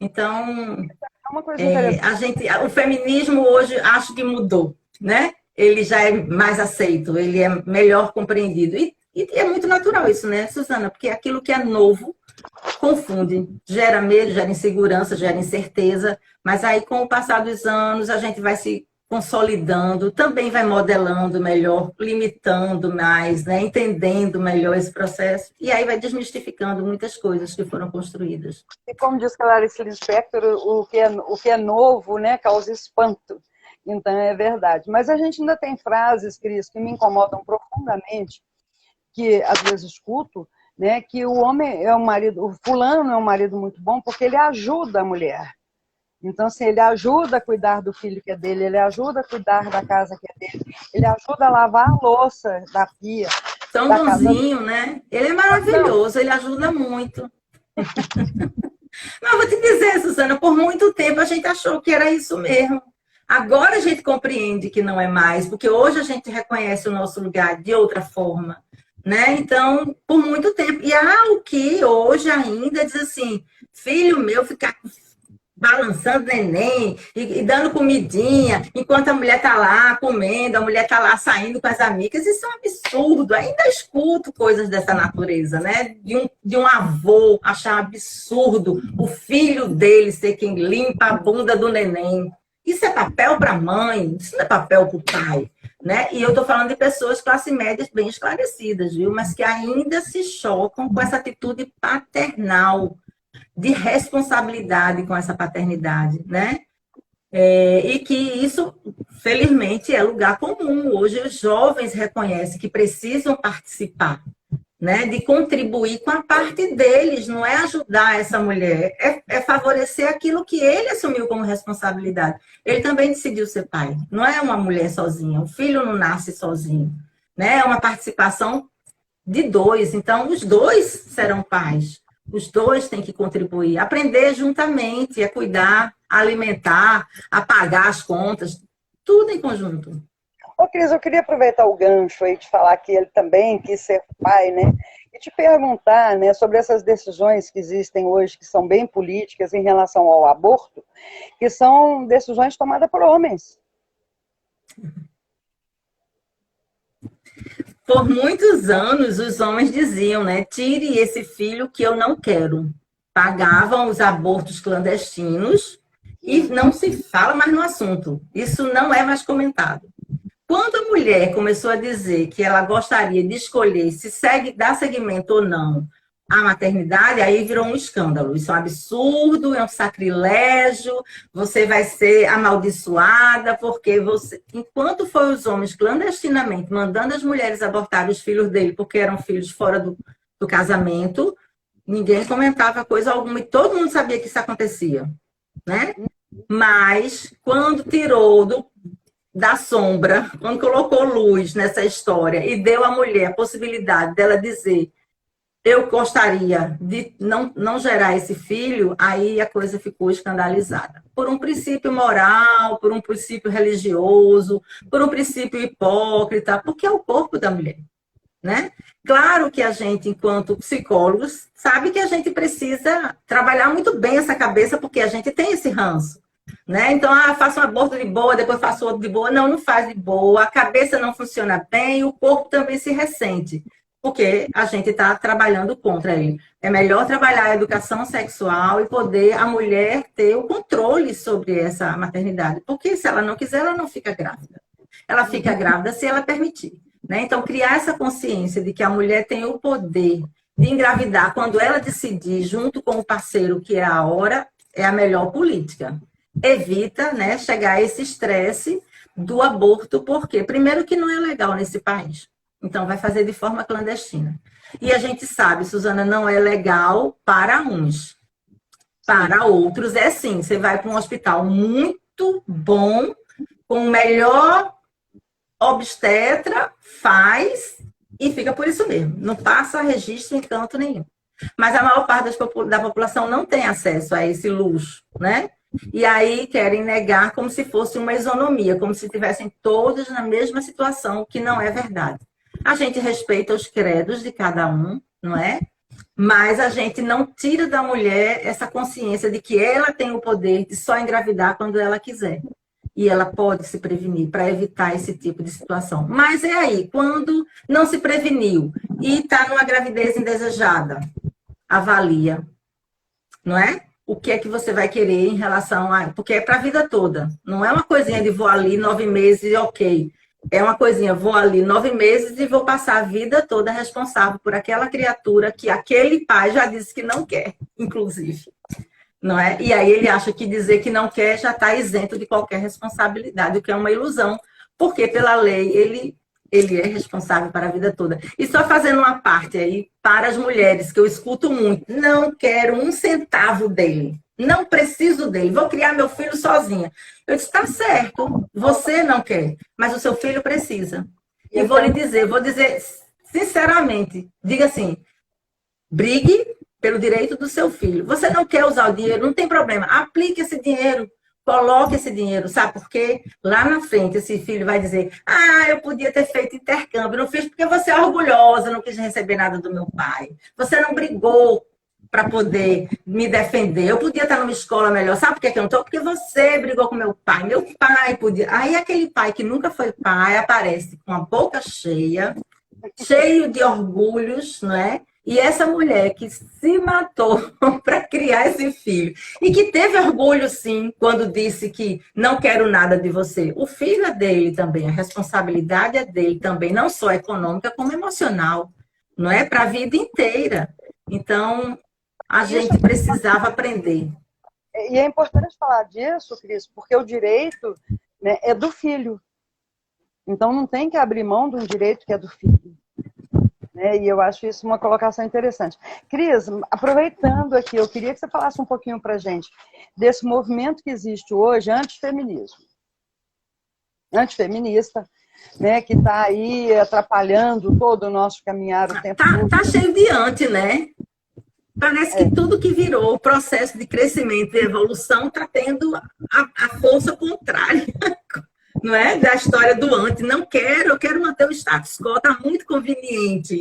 Então, uma coisa interessante. O feminismo hoje acho que mudou, né? Ele já é mais aceito, ele é melhor compreendido. E é muito natural isso, né, Suzana? Porque aquilo que é novo confunde, gera medo, gera insegurança, gera incerteza, mas aí com o passar dos anos a gente vai se consolidando, também vai modelando melhor, limitando mais, né? Entendendo melhor esse processo, e aí vai desmistificando muitas coisas que foram construídas. E como diz Clarice Lispector, o que é novo, né, causa espanto. Então é verdade. Mas a gente ainda tem frases, Cris, que me incomodam profundamente, que às vezes escuto, né, que o homem é um marido, o fulano é um marido muito bom porque ele ajuda a mulher. Então, assim, ele ajuda a cuidar do filho que é dele, ele ajuda a cuidar da casa que é dele, ele ajuda a lavar a louça da pia. Tão bonzinho, né? Ele é maravilhoso, ele ajuda muito. Mas vou te dizer, Suzana, por muito tempo a gente achou que era isso mesmo. Agora a gente compreende que não é mais, porque hoje a gente reconhece o nosso lugar de outra forma, né? Então, por muito tempo. E há o que hoje ainda diz assim, filho meu ficar balançando neném e dando comidinha, enquanto a mulher tá lá comendo, a mulher tá lá saindo com as amigas, isso é um absurdo. Ainda escuto coisas dessa natureza, né? De um avô achar absurdo o filho dele ser quem limpa a bunda do neném. Isso é papel para a mãe, isso não é papel para o pai, né? E eu tô falando de pessoas classe média bem esclarecidas, viu? Mas que ainda se chocam com essa atitude paternal, de responsabilidade com essa paternidade, né? E que isso, felizmente, é lugar comum. Hoje os jovens reconhecem que precisam participar, né? De contribuir com a parte deles, não é ajudar essa mulher, é favorecer aquilo que ele assumiu como responsabilidade. Ele também decidiu ser pai, não é uma mulher sozinha, o filho não nasce sozinho, né? É uma participação de dois, então os dois serão pais. Os dois têm que contribuir, aprender juntamente a cuidar, a alimentar, a pagar as contas, tudo em conjunto. Ô, Cris, eu queria aproveitar o gancho aí de falar que ele também quis ser pai, né? E te perguntar, né, sobre essas decisões que existem hoje, que são bem políticas em relação ao aborto, que são decisões tomadas por homens. Por muitos anos, os homens diziam, né? Tire esse filho que eu não quero. Pagavam os abortos clandestinos e não se fala mais no assunto. Isso não é mais comentado. Quando a mulher começou a dizer que ela gostaria de escolher se dar seguimento ou não à maternidade, aí virou um escândalo. Isso é um absurdo, é um sacrilégio, você vai ser amaldiçoada, porque você... Enquanto foi os homens clandestinamente mandando as mulheres abortarem os filhos dele, porque eram filhos fora do casamento, ninguém comentava coisa alguma, e todo mundo sabia que isso acontecia, né? Mas, quando tirou da sombra, quando colocou luz nessa história e deu à mulher a possibilidade dela dizer eu gostaria de não gerar esse filho, aí a coisa ficou escandalizada. Por um princípio moral, por um princípio religioso, por um princípio hipócrita, porque é o corpo da mulher, né? Claro que a gente, enquanto psicólogos, sabe que a gente precisa trabalhar muito bem essa cabeça, porque a gente tem esse ranço, né? Então, faço um aborto de boa, depois faço outro de boa. Não faz de boa, a cabeça não funciona bem, o corpo também se ressente, porque a gente está trabalhando contra ele. É melhor trabalhar a educação sexual e poder a mulher ter o controle sobre essa maternidade, porque se ela não quiser, ela não fica grávida. Ela fica grávida se ela permitir, né? Então, criar essa consciência de que a mulher tem o poder de engravidar quando ela decidir, junto com o parceiro, que é a hora, é a melhor política. Evita, né, chegar a esse estresse do aborto, porque, primeiro, que não é legal nesse país. Então, vai fazer de forma clandestina. E a gente sabe, Suzana, não é legal para uns. Para outros, é sim. Você vai para um hospital muito bom, com o melhor obstetra, faz e fica por isso mesmo. Não passa registro em canto nenhum. Mas a maior parte da população não tem acesso a esse luxo, né? E aí querem negar como se fosse uma isonomia, como se estivessem todos na mesma situação, o que não é verdade. A gente respeita os credos de cada um, não é? Mas a gente não tira da mulher essa consciência de que ela tem o poder de só engravidar quando ela quiser. E ela pode se prevenir para evitar esse tipo de situação. Mas é aí, quando não se preveniu e está numa gravidez indesejada, avalia, não é? O que é que você vai querer em relação a... Porque é para a vida toda. Não é uma coisinha de vou ali 9 meses e ok. É uma coisinha, vou ali 9 meses e vou passar a vida toda responsável por aquela criatura que aquele pai já disse que não quer, inclusive. Não é? E aí ele acha que dizer que não quer já está isento de qualquer responsabilidade, o que é uma ilusão, porque pela lei ele é responsável para a vida toda. E só fazendo uma parte aí para as mulheres, que eu escuto muito, não quero um centavo dele, não preciso dele, vou criar meu filho sozinha. Eu disse, tá certo, você não quer, mas o seu filho precisa. E vou dizer sinceramente, diga assim, brigue pelo direito do seu filho. Você não quer usar o dinheiro, não tem problema, aplique esse dinheiro. Coloque esse dinheiro, sabe por quê? Lá na frente, esse filho vai dizer, eu podia ter feito intercâmbio, não fiz porque você é orgulhosa, não quis receber nada do meu pai. Você não brigou para poder me defender. Eu podia estar numa escola melhor. Sabe por que eu não estou? Porque você brigou com meu pai. Meu pai podia... Aí aquele pai que nunca foi pai aparece com a boca cheia, cheio de orgulhos, não é? E essa mulher que se matou para criar esse filho e que teve orgulho, sim, quando disse que não quero nada de você. O filho é dele também, a responsabilidade é dele também, não só econômica, como emocional, não é? Para a vida inteira. Então, a gente precisava aprender. E é importante falar disso, Cris, porque o direito, né, é do filho. Então não tem que abrir mão de um direito que é do filho. Né? E eu acho isso uma colocação interessante. Cris, aproveitando aqui, eu queria que você falasse um pouquinho para a gente desse movimento que existe hoje, antifeminista, né, que está aí atrapalhando todo o nosso caminhar o tempo todo. Tá cheio de anti, né? Parece que tudo que virou o processo de crescimento e evolução está tendo a força contrária, não é? Da história do antes. Não quero, eu quero manter o status quo, está muito conveniente.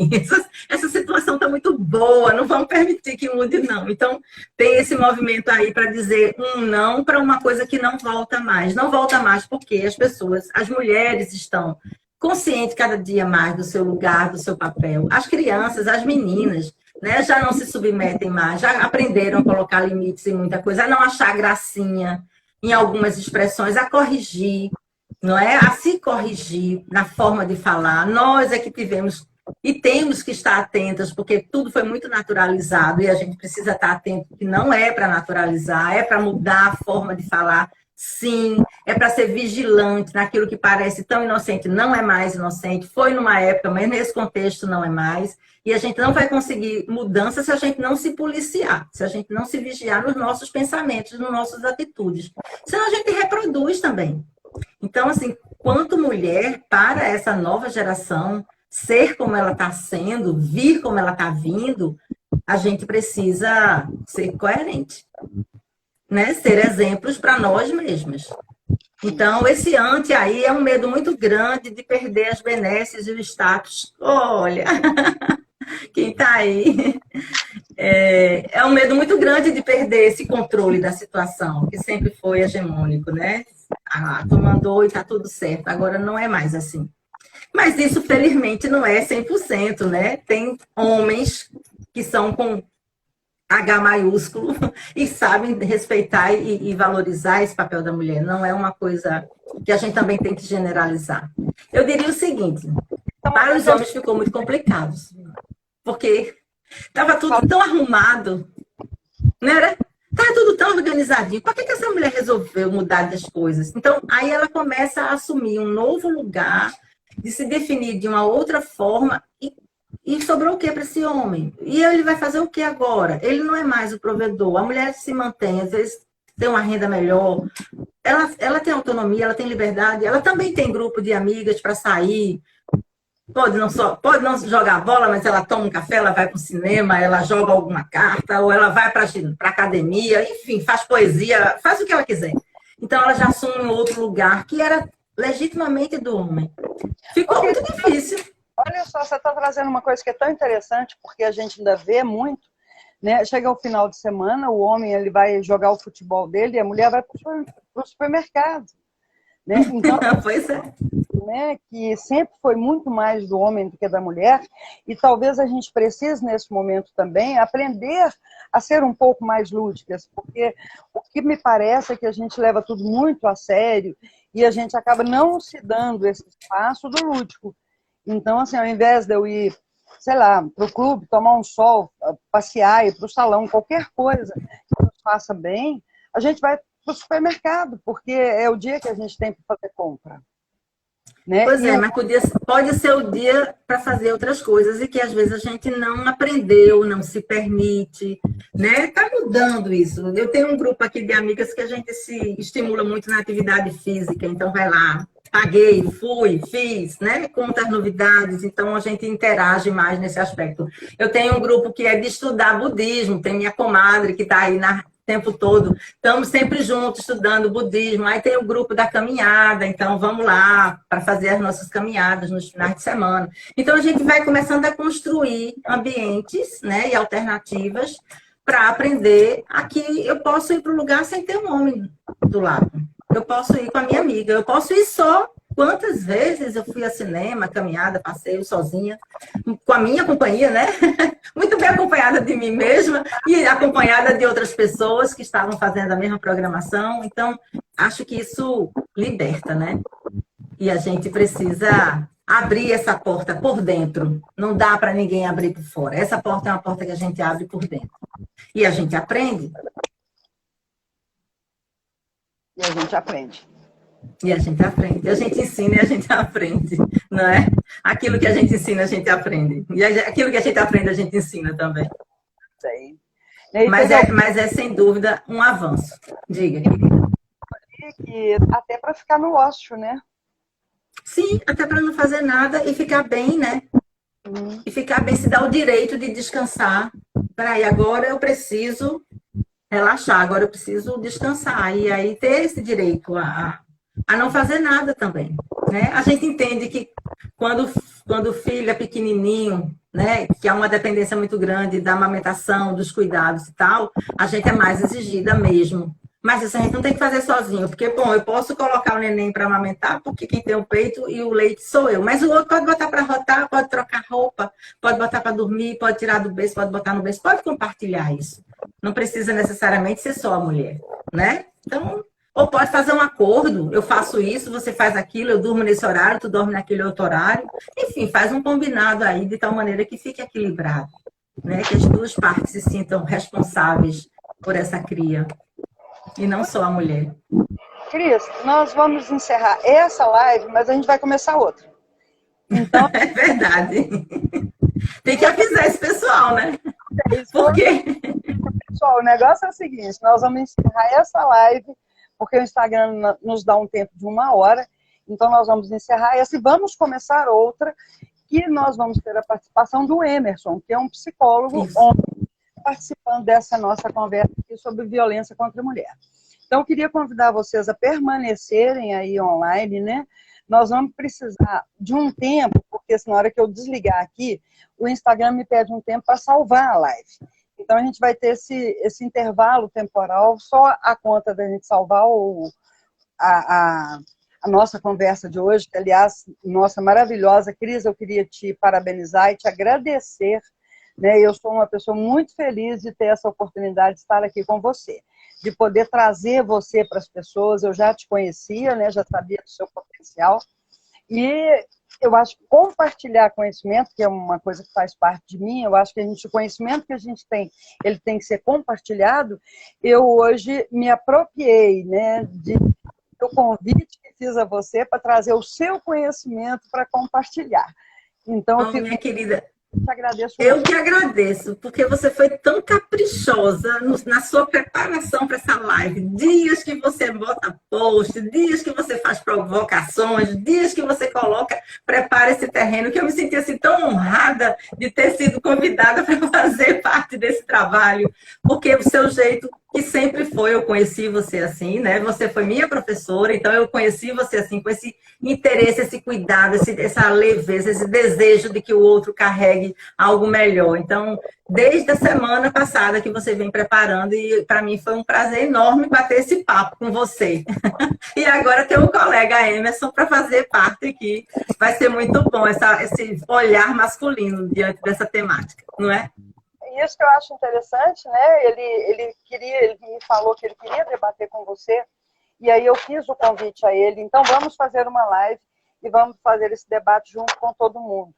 Essa situação está muito boa, não vamos permitir que mude, não. Então, tem esse movimento aí para dizer um não para uma coisa que não volta mais. Não volta mais porque as pessoas, as mulheres estão conscientes cada dia mais do seu lugar, do seu papel. As crianças, as meninas, né, já não se submetem mais, já aprenderam a colocar limites em muita coisa, a não achar gracinha em algumas expressões, a corrigir, não é? A se corrigir na forma de falar. Nós é que tivemos e temos que estar atentas, porque tudo foi muito naturalizado e a gente precisa estar atento que não é para naturalizar, é para mudar a forma de falar. Sim, é para ser vigilante naquilo que parece tão inocente, não é mais inocente, foi numa época, mas nesse contexto não é mais. E a gente não vai conseguir mudança se a gente não se policiar, se a gente não se vigiar nos nossos pensamentos, nas nossas atitudes. Senão a gente reproduz também. Então, assim, quanto mulher, para essa nova geração, ser como ela está sendo, vir como ela está vindo, a gente precisa ser coerente. Né, ser exemplos para nós mesmas. Então, esse anti aí é um medo muito grande de perder as benesses e o status. Olha, quem está aí. É um medo muito grande de perder esse controle da situação, que sempre foi hegemônico, né? Ah, tu mandou e tá tudo certo. Agora não é mais assim. Mas isso, felizmente, não é 100%, né? Tem homens que são com H maiúsculo e sabem respeitar e valorizar esse papel da mulher. Não é uma coisa que a gente também tem que generalizar. Eu diria o seguinte, para os homens ficou muito complicado, porque estava tudo tão arrumado, não era? Estava tudo tão organizadinho. Por que essa mulher resolveu mudar das coisas? Então, aí ela começa a assumir um novo lugar, de se definir de uma outra forma e sobrou o que para esse homem? E ele vai fazer o que agora? Ele não é mais o provedor. A mulher se mantém, às vezes tem uma renda melhor. Ela tem autonomia, ela tem liberdade. Ela também tem grupo de amigas para sair. Pode não jogar bola, mas ela toma um café, ela vai para o cinema, ela joga alguma carta, ou ela vai para a academia, enfim, faz poesia, faz o que ela quiser. Então ela já assume um outro lugar que era legitimamente do homem. Ficou muito difícil. Olha só, você está trazendo uma coisa que é tão interessante, porque a gente ainda vê muito, né? Chega o final de semana, o homem ele vai jogar o futebol dele e a mulher vai para o supermercado. Né? Então, pois é. Né, que sempre foi muito mais do homem do que da mulher, e talvez a gente precise, nesse momento também, aprender a ser um pouco mais lúdicas, porque o que me parece é que a gente leva tudo muito a sério e a gente acaba não se dando esse espaço do lúdico. Então, assim, ao invés de eu ir, sei lá, para o clube, tomar um sol, passear, ir para o salão, qualquer coisa que nos faça bem, a gente vai para o supermercado, porque é o dia que a gente tem para fazer compra. Né? Pois é, mas pode ser o dia para fazer outras coisas e que às vezes a gente não aprendeu, não se permite, né? Está mudando isso. Eu tenho um grupo aqui de amigas que a gente se estimula muito na atividade física, então vai lá, paguei, fui, fiz, né? Conta as novidades, então a gente interage mais nesse aspecto. Eu tenho um grupo que é de estudar budismo, tem minha comadre que está aí o tempo todo, estamos sempre juntos estudando budismo, aí tem o grupo da caminhada, então vamos lá para fazer as nossas caminhadas nos finais de semana. Então a gente vai começando a construir ambientes, né, e alternativas para aprender a que eu posso ir para o lugar sem ter um homem do lado. Eu posso ir com a minha amiga, eu posso ir só. Quantas vezes eu fui a cinema, caminhada, passeio sozinha, com a minha companhia, né? Muito bem acompanhada de mim mesma e acompanhada de outras pessoas que estavam fazendo a mesma programação. Então, acho que isso liberta, né? E a gente precisa abrir essa porta por dentro. Não dá para ninguém abrir por fora. Essa porta é uma porta que a gente abre por dentro. E a gente aprende. E a gente aprende. E a gente aprende. A gente ensina e a gente aprende, não é? Aquilo que a gente ensina, a gente aprende. E aquilo que a gente aprende, a gente ensina também. Sei. Mas é sem dúvida um avanço. Diga, querida. Que até para ficar no ócio, né? Sim, até para não fazer nada e ficar bem, né? E ficar bem, se dar o direito de descansar. Peraí, agora eu preciso relaxar, agora eu preciso descansar. E aí ter esse direito a não fazer nada também. Né? A gente entende que quando o filho é pequenininho, né, que há uma dependência muito grande da amamentação, dos cuidados e tal, a gente é mais exigida mesmo. Mas isso a gente não tem que fazer sozinho, porque, bom, eu posso colocar o neném para amamentar, porque quem tem o peito e o leite sou eu. Mas o outro pode botar para rotar, pode trocar roupa, pode botar para dormir, pode tirar do berço, pode botar no berço, pode compartilhar isso. Não precisa necessariamente ser só a mulher, né? Então, ou pode fazer um acordo, eu faço isso, você faz aquilo, eu durmo nesse horário, tu dorme naquele outro horário. Enfim, faz um combinado aí de tal maneira que fique equilibrado, né? Que as duas partes se sintam responsáveis por essa cria. E não só a mulher. Cris, nós vamos encerrar essa live, mas a gente vai começar outra. Então, é verdade. Tem que avisar esse pessoal, né? Por quê? Pessoal, o negócio é o seguinte, nós vamos encerrar essa live, porque o Instagram nos dá um tempo de 1 hora, então nós vamos encerrar essa e vamos começar outra, que nós vamos ter a participação do Emerson, que é um psicólogo, participando dessa nossa conversa aqui sobre violência contra a mulher. Então, eu queria convidar vocês a permanecerem aí online, né? Nós vamos precisar de um tempo, porque na hora que eu desligar aqui, o Instagram me pede um tempo para salvar a live. Então, a gente vai ter esse intervalo temporal só a conta da gente salvar a, a nossa conversa de hoje, que, aliás, nossa maravilhosa Cris, eu queria te parabenizar e te agradecer. Né? Eu sou uma pessoa muito feliz de ter essa oportunidade de estar aqui com você, de poder trazer você para as pessoas. Eu já te conhecia, né? Já sabia do seu potencial. E eu acho que compartilhar conhecimento, que é uma coisa que faz parte de mim, eu acho que o conhecimento que a gente tem, ele tem que ser compartilhado. Eu hoje me apropriei, né, do convite que fiz a você para trazer o seu conhecimento para compartilhar. Então, eu Minha querida, te agradeço eu muito. que agradeço, porque você foi tão caprichosa na sua preparação para essa live. Dias que você bota post, dias que você faz provocações, dias que você prepara esse terreno, que eu me senti assim tão honrada de ter sido convidada para fazer parte desse trabalho, porque o seu jeito, que sempre foi, eu conheci você assim, né? Você foi minha professora, então eu conheci você assim, com esse interesse, esse cuidado, essa leveza, esse desejo de que o outro carregue algo melhor. Então, desde a semana passada que você vem preparando, e para mim foi um prazer enorme bater esse papo com você. E agora tem o colega Emerson para fazer parte aqui. Vai ser muito bom esse olhar masculino diante dessa temática, não é? Isso que eu acho interessante, né? Ele me falou que ele queria debater com você, e aí eu fiz o convite a ele. Então, vamos fazer uma live e vamos fazer esse debate junto com todo mundo.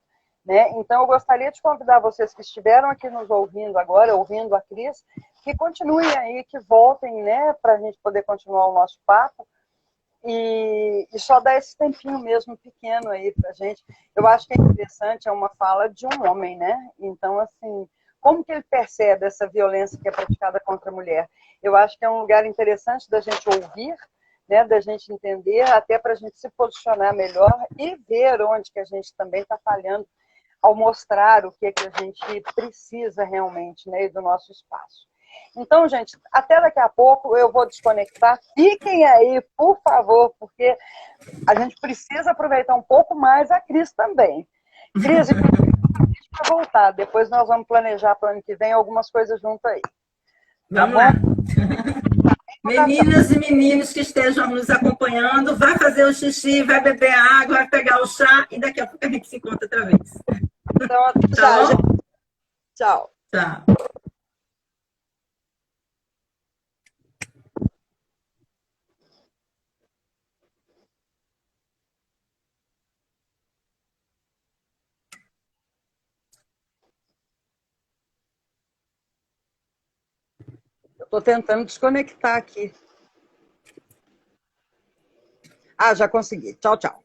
Né? Então, eu gostaria de convidar vocês que estiveram aqui nos ouvindo agora, ouvindo a Cris, que continuem aí, que voltem, né, para a gente poder continuar o nosso papo. E só dar esse tempinho mesmo pequeno aí para a gente. Eu acho que é interessante, é uma fala de um homem, né? Então, assim, como que ele percebe essa violência que é praticada contra a mulher? Eu acho que é um lugar interessante da gente ouvir, né, da gente entender, até para a gente se posicionar melhor e ver onde que a gente também está falhando ao mostrar o que é que a gente precisa realmente, né, do nosso espaço. Então, gente, até daqui a pouco eu vou desconectar. Fiquem aí, por favor, porque a gente precisa aproveitar um pouco mais a Cris também. Cris, para voltar, depois nós vamos planejar para o ano que vem algumas coisas junto aí. Tá Vamos bom? Lá. Meninas e meninos que estejam nos acompanhando, vai fazer o xixi, vai beber água, vai pegar o chá e daqui a pouco a gente se encontra outra vez. Então, até já, gente. Tchau. Tchau. estou tentando desconectar aqui. Ah, já consegui. Tchau, tchau.